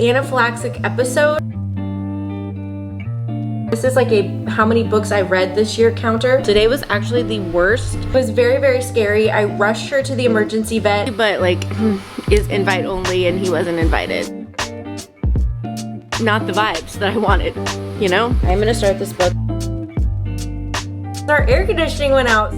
Anaphylaxis episode. This is like a how many books I read this year counter. Today was actually the worst. It was very, very scary. I rushed her to the emergency vet, but like is invite only and he wasn't invited. Not the vibes that I wanted, you know? I'm gonna start this book. Our air conditioning went out.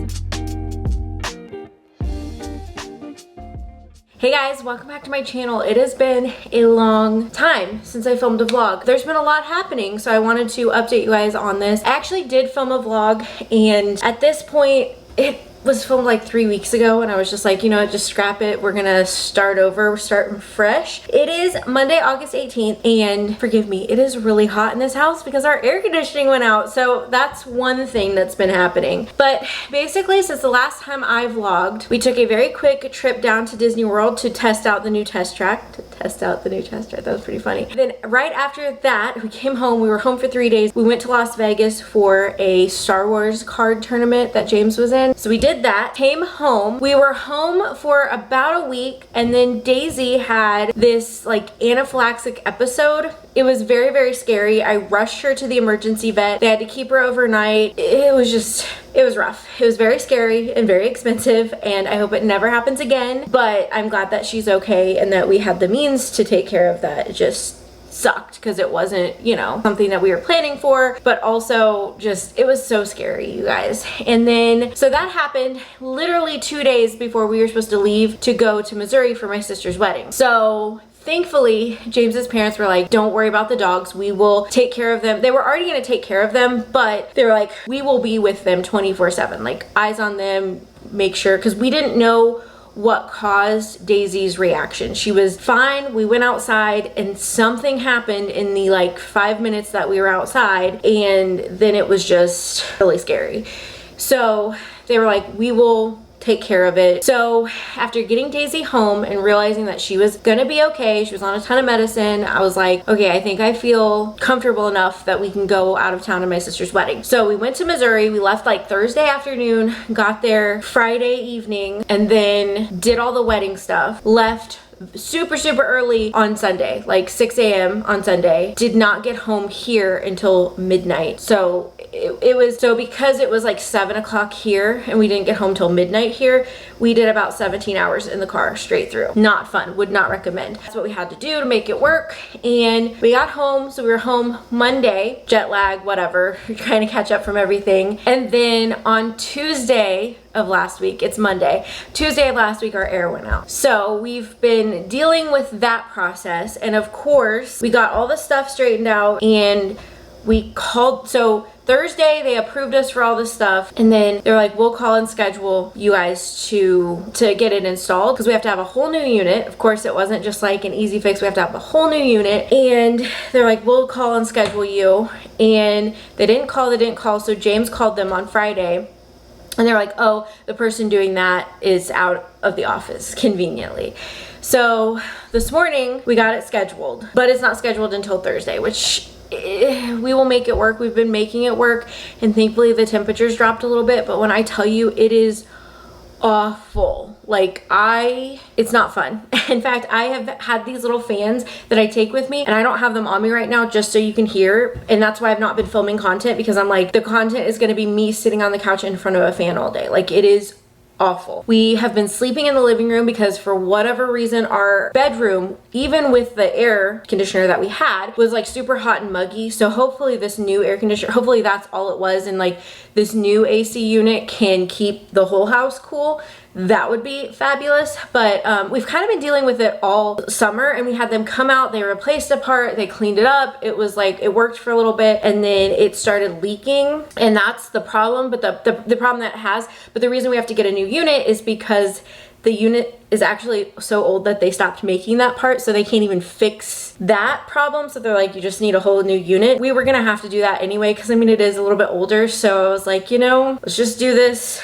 Hey guys, welcome back to my channel. It has been a long time since I filmed a vlog. There's been a lot happening, so I wanted to update you guys on this. I actually did film a vlog, and at this point, it was filmed like 3 weeks ago, and I was just like, you know what, just scrap it. We're gonna start over. We're starting fresh. It is Monday, August 18th, and forgive me, it is really hot in this house because our air conditioning went out, so that's one thing that's been happening. But basically, since the last time I vlogged, we took a very quick trip down to Disney World to test out the new test track. That was pretty funny. Then right after that, we came home. We were home for 3 days. We went to Las Vegas for a Star Wars card tournament that James was in. So we did that, came home. We were home for about a week, and then Daisy had this like anaphylaxis episode. It was very, very scary. I rushed her to the emergency vet. They had to keep her overnight. It was rough. It was very scary and very expensive, and I hope it never happens again. But I'm glad that she's okay and that we had the means to take care of that. It just sucked because it wasn't, you know, something that we were planning for, but also just, it was so scary, you guys. And then, so that happened literally 2 days before we were supposed to leave to go to Missouri for my sister's wedding. So thankfully, James's parents were like, don't worry about the dogs. We will take care of them. They were already going to take care of them, but they were like, we will be with them 24/7, like eyes on them, make sure, because we didn't know what caused Daisy's reaction. She was fine. We went outside and something happened in the like 5 minutes that we were outside, and then it was just really scary. So they were like, we will take care of it. So after getting Daisy home and realizing that she was gonna be okay, she was on a ton of medicine, I was like, okay, I think I feel comfortable enough that we can go out of town to my sister's wedding. So we went to Missouri. We left like Thursday afternoon, got there Friday evening, and then did all the wedding stuff. Left super early on Sunday, like 6 a.m. on Sunday. Did not get home here until midnight. So it was, so because it was like 7 o'clock here and we didn't get home till midnight here, we did about 17 hours in the car straight through. Not fun, would not recommend. That's what we had to do to make it work. And we got home, so we were home Monday, jet lag, whatever, trying to catch up from everything. And then on Tuesday of last week, it's Monday, Tuesday of last week, our air went out. So we've been dealing with that process. And of course, we got all the stuff straightened out, and we called, so Thursday they approved us for all this stuff, and then they're like, we'll call and schedule you guys to get it installed, because we have to have a whole new unit. Of course, it wasn't just like an easy fix. We have to have a whole new unit, and they're like, we'll call and schedule you. And they didn't call, so James called them on Friday, and they're like, oh, the person doing that is out of the office conveniently. So this morning we got it scheduled, but it's not scheduled until Thursday, which we will make it work. We've been making it work, and thankfully the temperatures dropped a little bit, but when I tell you, it is awful. Like, it's not fun. In fact, I have had these little fans that I take with me, and I don't have them on me right now just so you can hear, and that's why I've not been filming content, because I'm like, the content is going to be me sitting on the couch in front of a fan all day. Like, it is awful. We have been sleeping in the living room because for whatever reason our bedroom, even with the air conditioner that we had, was like super hot and muggy. So hopefully this new air conditioner, hopefully that's all it was, and like this new AC unit can keep the whole house cool. That would be fabulous. But we've kind of been dealing with it all summer, and we had them come out, they replaced a part, they cleaned it up. It was like, it worked for a little bit, and then it started leaking, and that's the problem. But the problem that it has, but the reason we have to get a new unit is because the unit is actually so old that they stopped making that part, so they can't even fix that problem. So they're like, you just need a whole new unit. We were gonna have to do that anyway, because I mean, it is a little bit older. So I was like, you know, let's just do this.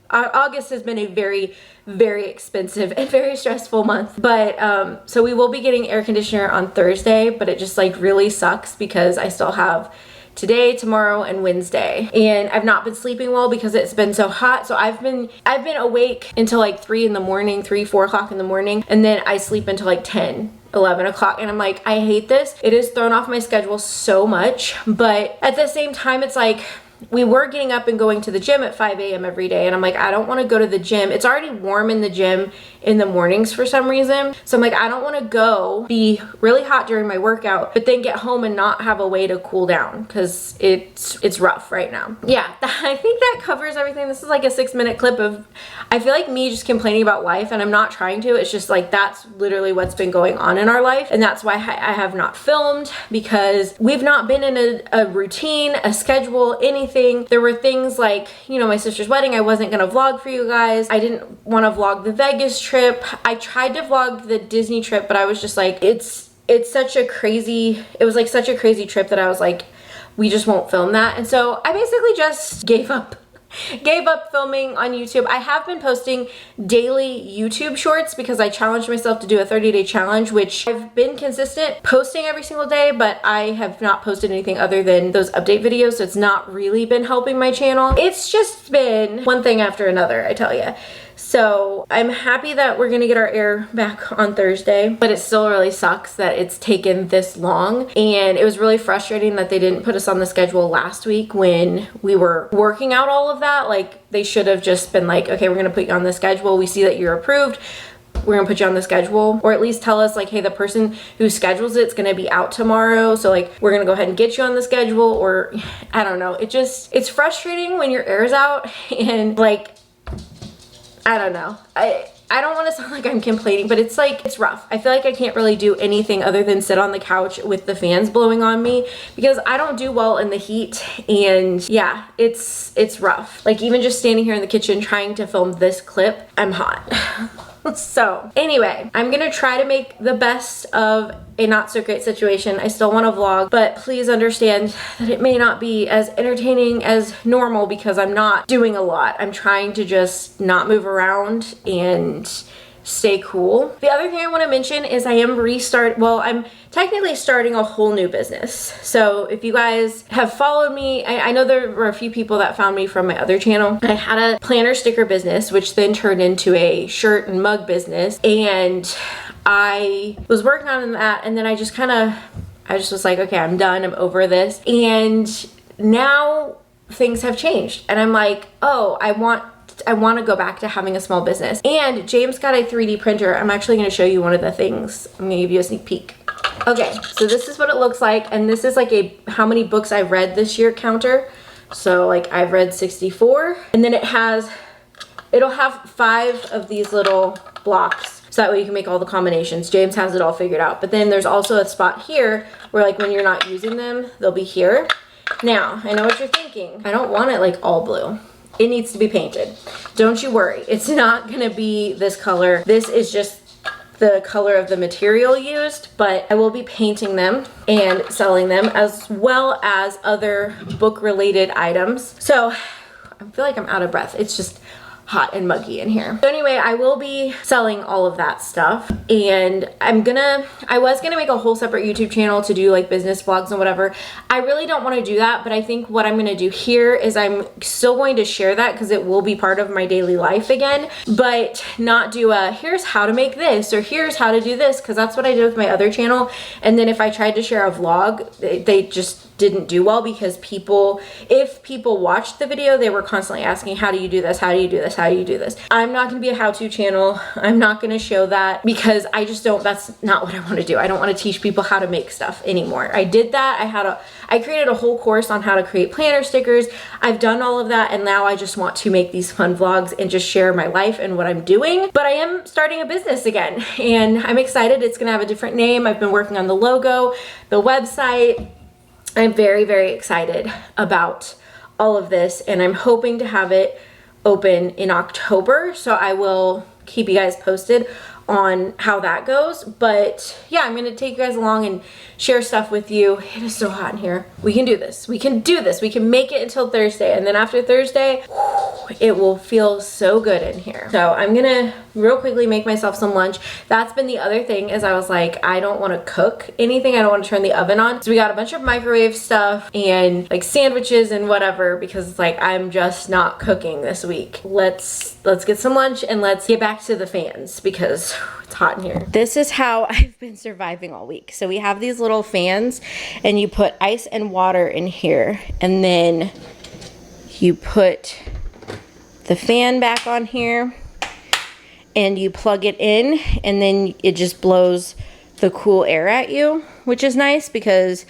August has been a very, very expensive and very stressful month. But so we will be getting air conditioner on Thursday, but it just like really sucks because I still have today, tomorrow, and Wednesday. And I've not been sleeping well because it's been so hot. So I've been awake until like 3 in the morning, 3, 4 o'clock in the morning. And then I sleep until like 10 11 o'clock, and I'm like, I hate this. It has thrown off my schedule so much, but at the same time, it's like, we were getting up and going to the gym at 5 a.m. every day, and I'm like, I don't want to go to the gym. It's already warm in the gym in the mornings for some reason. So I'm like, I don't want to go be really hot during my workout, but then get home and not have a way to cool down because it's rough right now. Yeah, I think that covers everything. This is like a 6-minute clip of, I feel like me just complaining about life, and I'm not trying to. It's just like, that's literally what's been going on in our life. And that's why I have not filmed, because we've not been in a routine, a schedule, anything. There were things like, you know, my sister's wedding, I wasn't gonna vlog for you guys. I didn't want to vlog the Vegas trip. I tried to vlog the Disney trip, but I was just like, it was such a crazy trip that I was like, we just won't film that. And so I basically just gave up filming on YouTube. I have been posting daily YouTube shorts because I challenged myself to do a 30-day challenge, which I've been consistent posting every single day, but I have not posted anything other than those update videos, so it's not really been helping my channel. It's just been one thing after another, I tell you. So I'm happy that we're gonna get our air back on Thursday, but it still really sucks that it's taken this long. And it was really frustrating that they didn't put us on the schedule last week when we were working out all of that. Like, they should have just been like, okay, we're gonna put you on the schedule. We see that you're approved. We're gonna put you on the schedule, or at least tell us like, hey, the person who schedules it's gonna be out tomorrow, so like, we're gonna go ahead and get you on the schedule. Or I don't know, it's frustrating when your air's out, and like, I don't know. I don't want to sound like I'm complaining, but it's like, it's rough. I feel like I can't really do anything other than sit on the couch with the fans blowing on me, because I don't do well in the heat. And yeah, it's rough. Like, even just standing here in the kitchen trying to film this clip, I'm hot. So anyway, I'm gonna try to make the best of a not so great situation. I still want to vlog, but please understand that it may not be as entertaining as normal because I'm not doing a lot. I'm trying to just not move around and stay cool. The other thing I want to mention is I'm technically starting a whole new business. So if you guys have followed me, I know there were a few people that found me from my other channel. I had a planner sticker business, which then turned into a shirt and mug business. And I was working on that, and then I just was like, okay, I'm done. I'm over this. And now things have changed. And I'm like, oh, I want to go back to having a small business. And James got a 3D printer. I'm actually going to show you one of the things. I'm going to give you a sneak peek. Okay, so this is what it looks like. And this is like a how many books I've read this year counter. So like, I've read 64. And then it'll have 5 of these little blocks. So that way you can make all the combinations. James has it all figured out. But then there's also a spot here where, like, when you're not using them, they'll be here. Now, I know what you're thinking. I don't want it like all blue. It needs to be painted. Don't you worry. It's not gonna be this color. This is just the color of the material used, but I will be painting them and selling them, as well as other book related items. So I feel like I'm out of breath. It's just hot and muggy in here. So anyway, I will be selling all of that stuff, and I was gonna make a whole separate YouTube channel to do like business vlogs and whatever. I really don't want to do that, but I think what I'm gonna do here is I'm still going to share that because it will be part of my daily life again, but not do a here's how to make this or here's how to do this, because that's what I did with my other channel. And then if I tried to share a vlog, they just didn't do well, because if people watched the video, they were constantly asking, how do you do this? How do you do this? How do you do this? I'm not gonna be a how-to channel. I'm not gonna show that, because that's not what I wanna do. I don't wanna teach people how to make stuff anymore. I did that. I created a whole course on how to create planner stickers. I've done all of that, and now I just want to make these fun vlogs and just share my life and what I'm doing. But I am starting a business again, and I'm excited. It's gonna have a different name. I've been working on the logo, the website. I'm very, very excited about all of this, and I'm hoping to have it open in October. So I will keep you guys posted on how that goes. But yeah, I'm gonna take you guys along and share stuff with you. It is so hot in here. We can do this. We can do this. We can make it until Thursday, and then after Thursday, it will feel so good in here. So I'm gonna real quickly make myself some lunch. That's been the other thing, is I was like, I don't want to cook anything. I don't want to turn the oven on. So we got a bunch of microwave stuff and like sandwiches and whatever, because it's like I'm just not cooking this week. Let's get some lunch and let's get back to the fans because it's hot in here. This is how I've been surviving all week. So we have these little fans and you put ice and water in here, and then you put the fan back on here and you plug it in, and then it just blows the cool air at you, which is nice because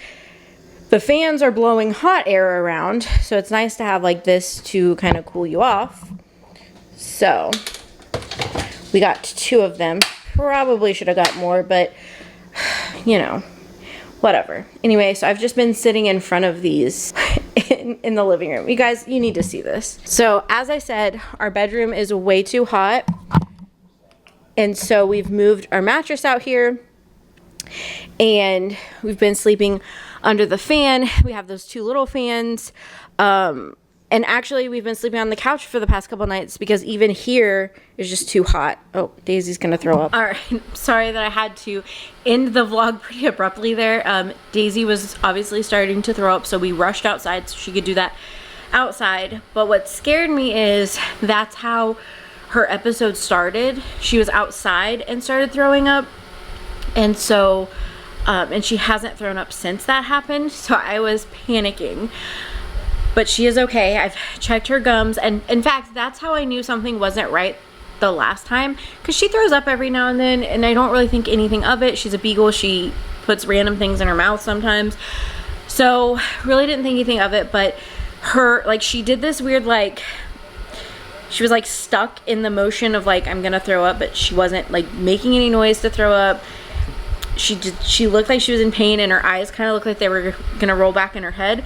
the fans are blowing hot air around. So it's nice to have like this to kind of cool you off. So we got 2 of them. Probably should have got more, but you know, whatever. Anyway, so I've just been sitting in front of these in the living room. You guys, you need to see this. So as I said, our bedroom is way too hot. And so we've moved our mattress out here and we've been sleeping under the fan. We have those 2 little fans. And actually we've been sleeping on the couch for the past couple nights because even here is just too hot. Oh, Daisy's gonna throw up. All right, sorry that I had to end the vlog pretty abruptly there. Daisy was obviously starting to throw up, so we rushed outside so she could do that outside. But what scared me is that's how her episode started. She was outside and started throwing up, and so and she hasn't thrown up since that happened, so I was panicking. But she is okay. I've checked her gums, and in fact that's how I knew something wasn't right the last time, because she throws up every now and then and I don't really think anything of it. She's a beagle, she puts random things in her mouth sometimes, so really didn't think anything of it. But her, like, she did this weird, like, she was like stuck in the motion of like, I'm gonna throw up, but she wasn't like making any noise to throw up. She looked like she was in pain, and her eyes kind of looked like they were gonna roll back in her head.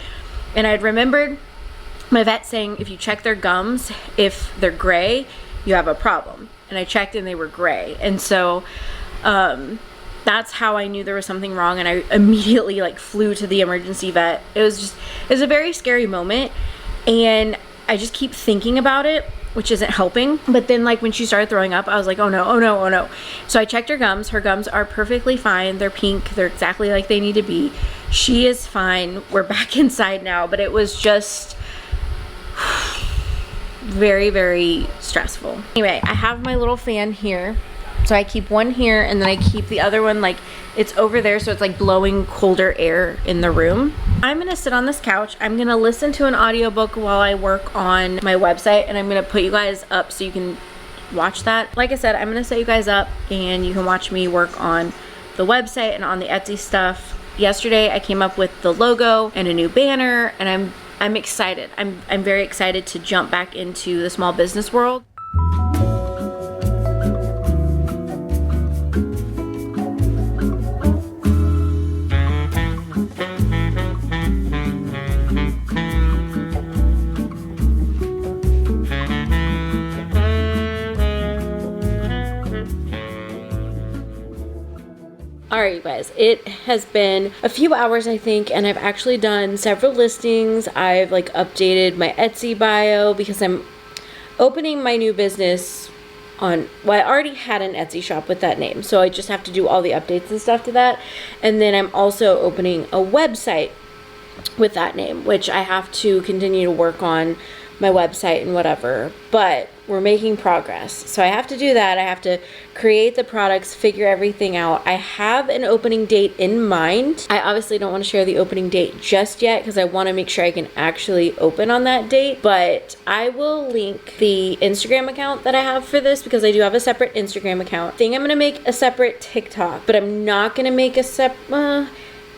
And I'd remembered my vet saying if you check their gums, if they're gray, you have a problem. And I checked and they were gray. And so that's how I knew there was something wrong, and I immediately like flew to the emergency vet. It was a very scary moment, and I just keep thinking about it, which isn't helping. But then like when she started throwing up, I was like, oh no, oh no, oh no. So I checked her gums. Her gums are perfectly fine. They're pink. They're exactly like they need to be. She is fine. We're back inside now, but it was just very, very stressful. Anyway, I have my little fan here. So I keep one here, and then I keep the other one, like, it's over there, so it's like blowing colder air in the room. I'm gonna sit on this couch. I'm gonna listen to an audiobook while I work on my website, and I'm gonna put you guys up so you can watch that. Like I said, I'm gonna set you guys up and you can watch me work on the website and on the Etsy stuff. Yesterday I came up with the logo and a new banner, and I'm excited. I'm very excited to jump back into the small business world. Alright, you guys, it has been a few hours, I think, and I've actually done several listings. I've like updated my Etsy bio because I'm opening my new business on, well, I already had an Etsy shop with that name, so I just have to do all the updates and stuff to that. And then I'm also opening a website with that name, which I have to continue to work on my website and whatever, but we're making progress. So I have to do that. I have to create the products, figure everything out. I have an opening date in mind. I obviously don't want to share the opening date just yet because I want to make sure I can actually open on that date, but I will link the Instagram account that I have for this because I do have a separate Instagram account. I think I'm going to make a separate TikTok, but I'm not going to make a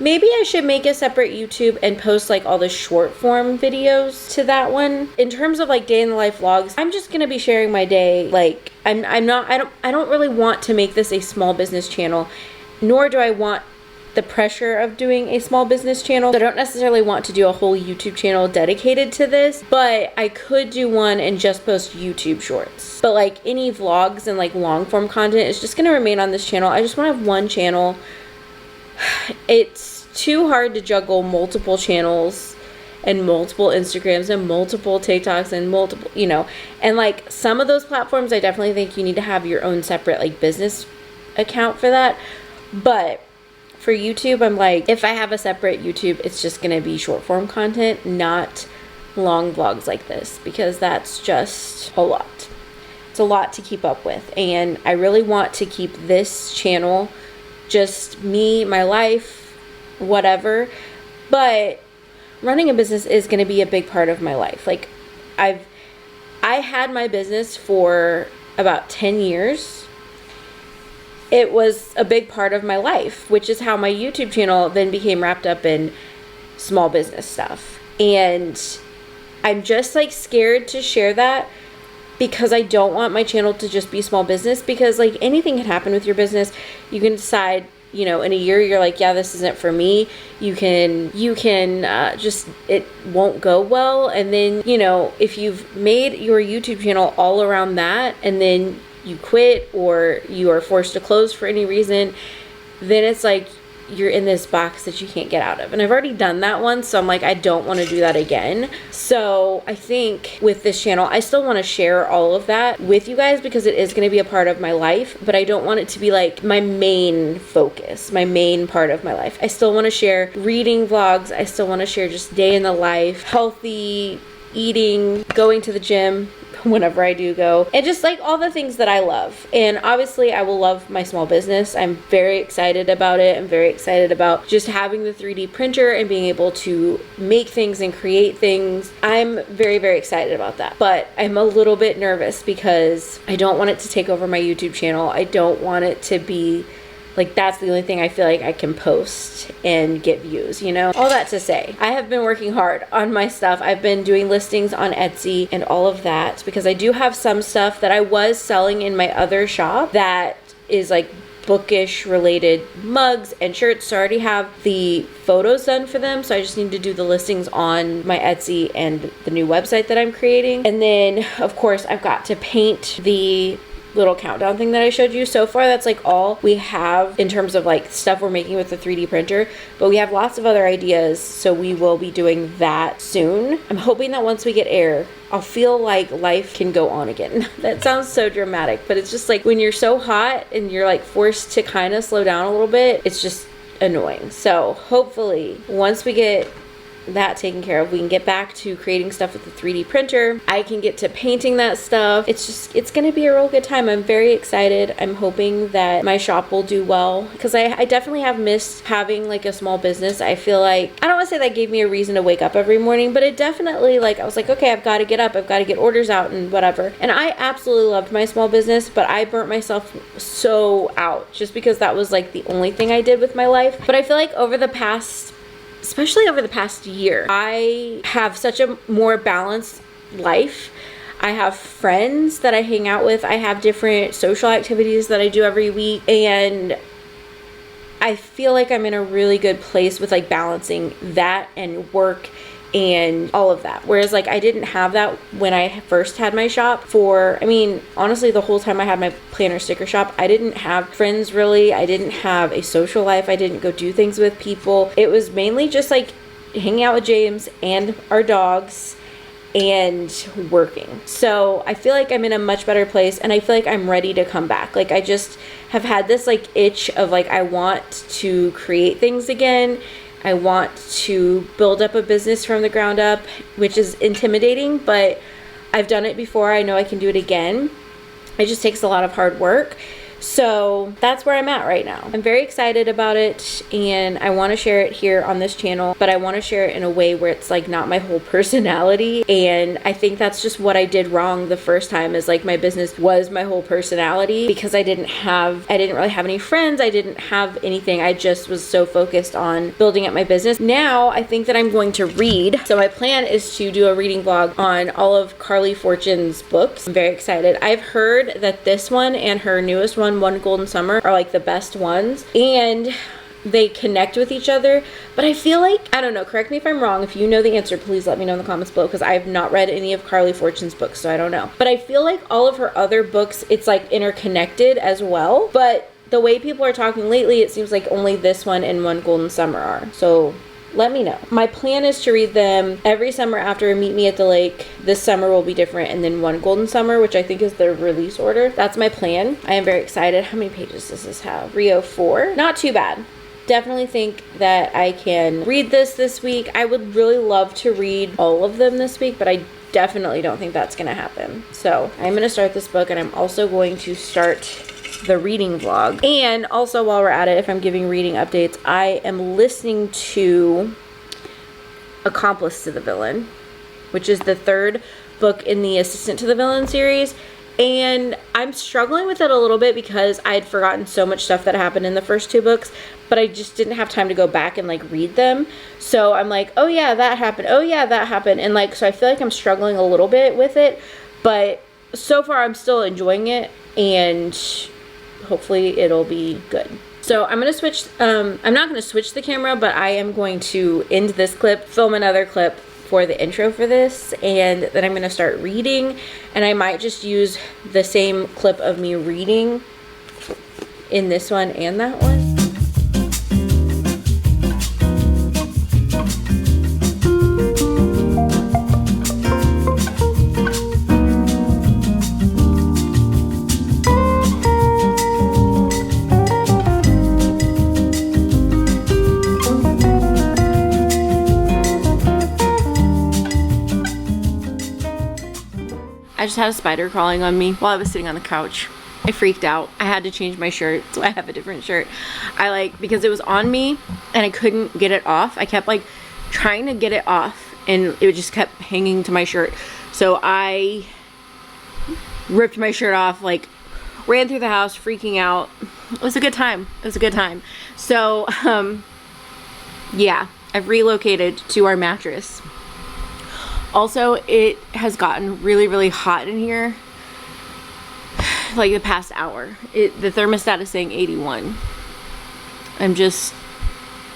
maybe I should make a separate YouTube and post like all the short form videos to that one. In terms of like day in the life vlogs, I'm just gonna be sharing my day. Like I don't really want to make this a small business channel, nor do I want the pressure of doing a small business channel. So I don't necessarily want to do a whole YouTube channel dedicated to this, but I could do one and just post YouTube shorts. But like any vlogs and like long form content is just gonna remain on this channel. I just want to have one channel. It's too hard to juggle multiple channels and multiple Instagrams and multiple TikToks and multiple, you know, and like some of those platforms, I definitely think you need to have your own separate like business account for that. But for YouTube, I'm like, if I have a separate YouTube, it's just going to be short form content, not long vlogs like this, because that's just a lot. It's a lot to keep up with. And I really want to keep this channel just me, my life, whatever. But running a business is going to be a big part of my life. Like I had my business for about 10 years. It was a big part of my life, which is how my YouTube channel then became wrapped up in small business stuff. And I'm just like scared to share that, because I don't want my channel to just be small business, because like anything can happen with your business. You can decide, you know, in a year you're like, yeah, this isn't for me. You can just, it won't go well. And then, you know, if you've made your YouTube channel all around that and then you quit or you are forced to close for any reason, then it's like you're in this box that you can't get out of. And I've already done that once, so I'm like, I don't want to do that again. So I think with this channel, I still want to share all of that with you guys, because it is going to be a part of my life, but I don't want it to be like my main focus, my main part of my life. I still want to share reading vlogs. I still want to share just day in the life, healthy eating, going to the gym whenever I do go, and just like all the things that I love. And obviously I will love my small business. I'm very excited about it. I'm very excited about just having the 3D printer and being able to make things and create things. I'm very, very excited about that. But I'm a little bit nervous because I don't want it to take over my YouTube channel. I don't want it to be like that's the only thing I feel like I can post and get views, you know? All that to say, I have been working hard on my stuff. I've been doing listings on Etsy and all of that, because I do have some stuff that I was selling in my other shop that is like bookish related mugs and shirts. So I already have the photos done for them. So I just need to do the listings on my Etsy and the new website that I'm creating. And then of course I've got to paint the little countdown thing that I showed you. So far that's like all we have in terms of like stuff we're making with the 3D printer, but we have lots of other ideas, so we will be doing that soon. I'm hoping that once we get air, I'll feel like life can go on again. That sounds so dramatic, but it's just like when you're so hot and you're like forced to kind of slow down a little bit, it's just annoying. So hopefully once we get that taken care of, we can get back to creating stuff with the 3D printer. I can get to painting that stuff. It's gonna be a real good time. I'm very excited. I'm hoping that my shop will do well, because I definitely have missed having like a small business. I feel like, I don't want to say that gave me a reason to wake up every morning, but it definitely, like, I was like, okay, I've got to get up, I've got to get orders out and whatever. And I absolutely loved my small business, but I burnt myself so out just because that was like the only thing I did with my life. But I feel like especially over the past year, I have such a more balanced life. I have friends that I hang out with. I have different social activities that I do every week. And I feel like I'm in a really good place with like balancing that and work and all of that. Whereas like I didn't have that when I first had my shop for, I mean, honestly, the whole time I had my planner sticker shop, I didn't have friends really. I didn't have a social life. I didn't go do things with people. It was mainly just like hanging out with James and our dogs and working. So I feel like I'm in a much better place, and I feel like I'm ready to come back. Like I just have had this like itch of like, I want to create things again. I want to build up a business from the ground up, which is intimidating, but I've done it before. I know I can do it again. It just takes a lot of hard work. So that's where I'm at right now. I'm very excited about it, and I want to share it here on this channel, but I want to share it in a way where it's like not my whole personality. And I think that's just what I did wrong the first time, is like my business was my whole personality, because I didn't really have any friends. I didn't have anything. I just was so focused on building up my business. Now I think that I'm going to read. So my plan is to do a reading vlog on all of Carly Fortune's books. I'm very excited. I've heard that this one and her newest one, One Golden Summer, are like the best ones, and they connect with each other. But I feel like, I don't know, correct me if I'm wrong. If you know the answer, please let me know in the comments below, because I have not read any of Carly Fortune's books, so I don't know. But I feel like all of her other books, it's like interconnected as well. But the way people are talking lately, it seems like only this one and One Golden Summer are. So let me know. My plan is to read them every summer after Meet Me at the Lake. This summer will be different, and then one Golden Summer, which I think is the release order. That's my plan. I am very excited. How many pages does this have? 304. Not too bad. Definitely think that I can read this week. I would really love to read all of them this week, but I definitely don't think that's gonna happen. So I'm gonna start this book, and I'm also going to start the reading vlog. And also, while we're at it, if I'm giving reading updates, I am listening to Accomplice to the Villain, which is the third book in the Assistant to the Villain series. And I'm struggling with it a little bit because I had forgotten so much stuff that happened in the first two books, but I just didn't have time to go back and like read them. So I'm like, oh yeah, that happened. Oh yeah, that happened. And like, so I feel like I'm struggling a little bit with it, but so far I'm still enjoying it, and hopefully it'll be good. So I'm gonna switch, I'm not gonna switch the camera, but I am going to end this clip, film another clip for the intro for this, and then I'm gonna start reading, and I might just use the same clip of me reading in this one and that one. I just had a spider crawling on me while I was sitting on the couch. I freaked out. I had to change my shirt, so I have a different shirt. Because it was on me and I couldn't get it off. I kept like trying to get it off, and it just kept hanging to my shirt. So I ripped my shirt off, like ran through the house freaking out. It was a good time. It was a good time. So yeah, I've relocated to our mattress. Also, it has gotten really, really hot in here, like the past hour. The thermostat is saying 81. I'm just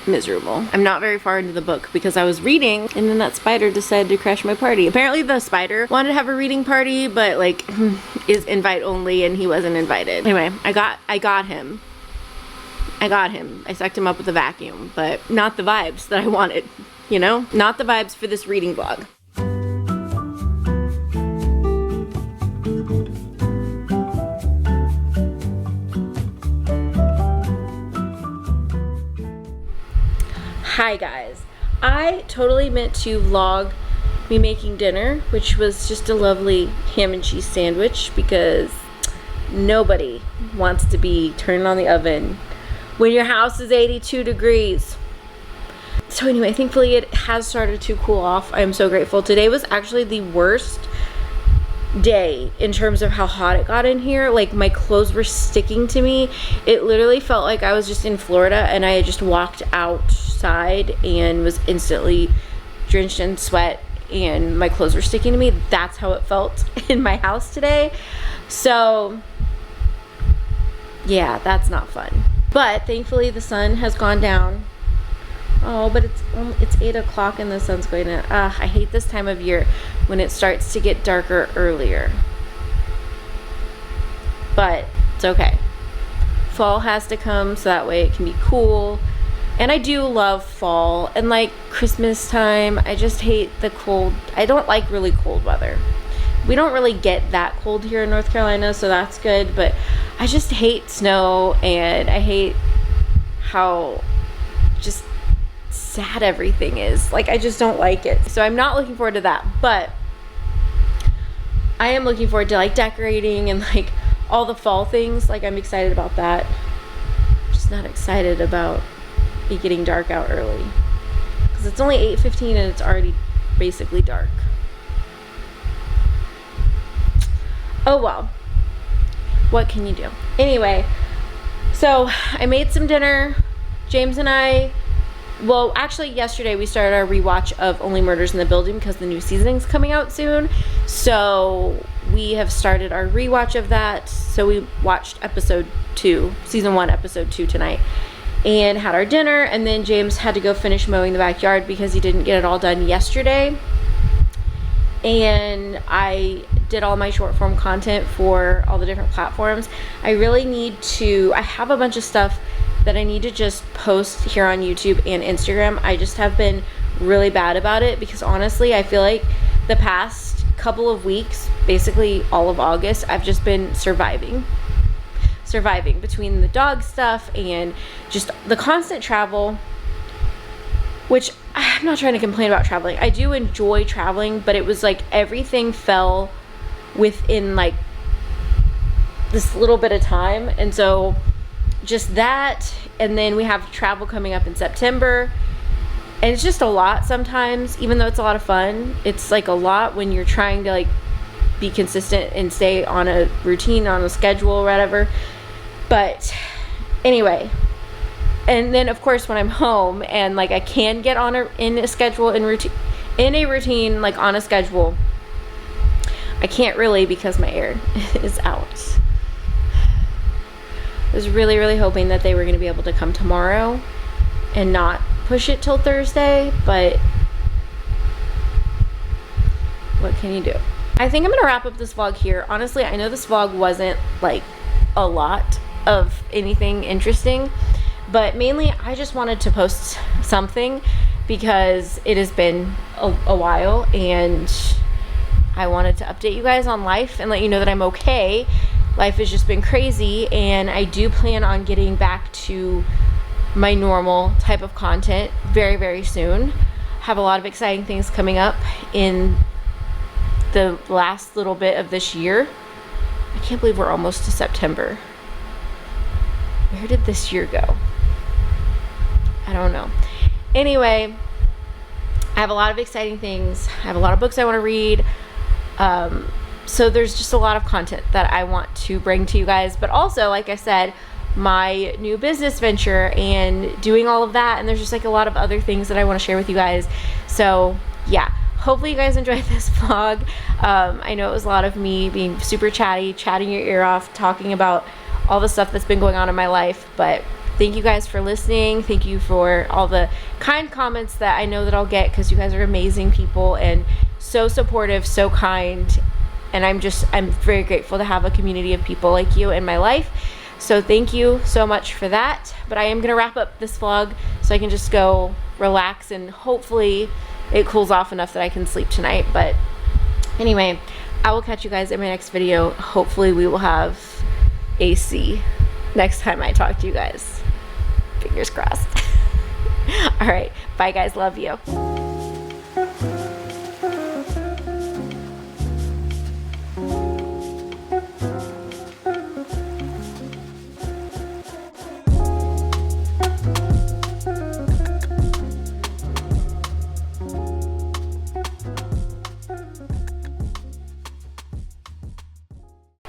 miserable. I'm not very far into the book because I was reading, and then that spider decided to crash my party. Apparently the spider wanted to have a reading party, but like is invite only, and he wasn't invited. Anyway, I got him. I sucked him up with a vacuum, but not the vibes that I wanted, you know? Not the vibes for this reading vlog. Hi guys, I totally meant to vlog me making dinner, which was just a lovely ham and cheese sandwich, because nobody wants to be turning on the oven when your house is 82 degrees. So anyway, thankfully it has started to cool off. I'm so grateful. Today was actually the worst day in terms of how hot it got in here. Like, my clothes were sticking to me. It literally felt like I was just in Florida and I had just walked outside and was instantly drenched in sweat and my clothes were sticking to me. That's how it felt in my house today. So yeah, that's not fun. But thankfully the sun has gone down. Oh, but it's 8 o'clock and the sun's going to, I hate this time of year when it starts to get darker earlier. But it's okay. Fall has to come so that way it can be cool. And I do love fall and like Christmas time. I just hate the cold. I don't like really cold weather. We don't really get that cold here in North Carolina, so that's good. But I just hate snow, and I hate how just sad everything is. Like, I just don't like it. So I'm not looking forward to that, but I am looking forward to like decorating and like all the fall things. Like, I'm excited about that. I'm just not excited about it getting dark out early, because it's only 8:15 and it's already basically dark. Oh well, what can you do? Anyway, so I made some dinner. James and I, well, actually yesterday we started our rewatch of Only Murders in the Building because the new season's coming out soon. So we have started our rewatch of that. So we watched season 1, episode 2 tonight, and had our dinner. And then James had to go finish mowing the backyard because he didn't get it all done yesterday. And I did all my short form content for all the different platforms. I really need to, I have a bunch of stuff that I need to just post here on YouTube and Instagram. I just have been really bad about it because honestly, I feel like the past couple of weeks, basically all of August, I've just been surviving between the dog stuff and just the constant travel, which I'm not trying to complain about traveling. I do enjoy traveling, but it was like everything fell within like this little bit of time. And so just that, and then we have travel coming up in September, and it's just a lot sometimes. Even though it's a lot of fun, it's like a lot when you're trying to like be consistent and stay on a routine, on a schedule or whatever. But anyway, and then of course when I'm home and like I can get on in a schedule, in a routine, like on a schedule, I can't really because my air is out. I was really, really hoping that they were going to be able to come tomorrow and not push it till Thursday, but what can you do? I think I'm going to wrap up this vlog here. Honestly, I know this vlog wasn't like a lot of anything interesting, but mainly I just wanted to post something because it has been a while, and I wanted to update you guys on life and let you know that I'm okay. Life has just been crazy, and I do plan on getting back to my normal type of content very, very soon. Have a lot of exciting things coming up in the last little bit of this year. I can't believe we're almost to September. Where did this year go? I don't know. Anyway, I have a lot of exciting things. I have a lot of books I want to read. So there's just a lot of content that I want to bring to you guys, but also, like I said, my new business venture and doing all of that, and there's just like a lot of other things that I want to share with you guys. So yeah, hopefully you guys enjoyed this vlog. I know it was a lot of me being super chatting your ear off, talking about all the stuff that's been going on in my life, but thank you guys for listening. Thank you for all the kind comments that I know that I'll get, because you guys are amazing people and so supportive, so kind. And I'm very grateful to have a community of people like you in my life. So thank you so much for that. But I am going to wrap up this vlog so I can just go relax, and hopefully it cools off enough that I can sleep tonight. But anyway, I will catch you guys in my next video. Hopefully we will have AC next time I talk to you guys. Fingers crossed. All right. Bye guys. Love you.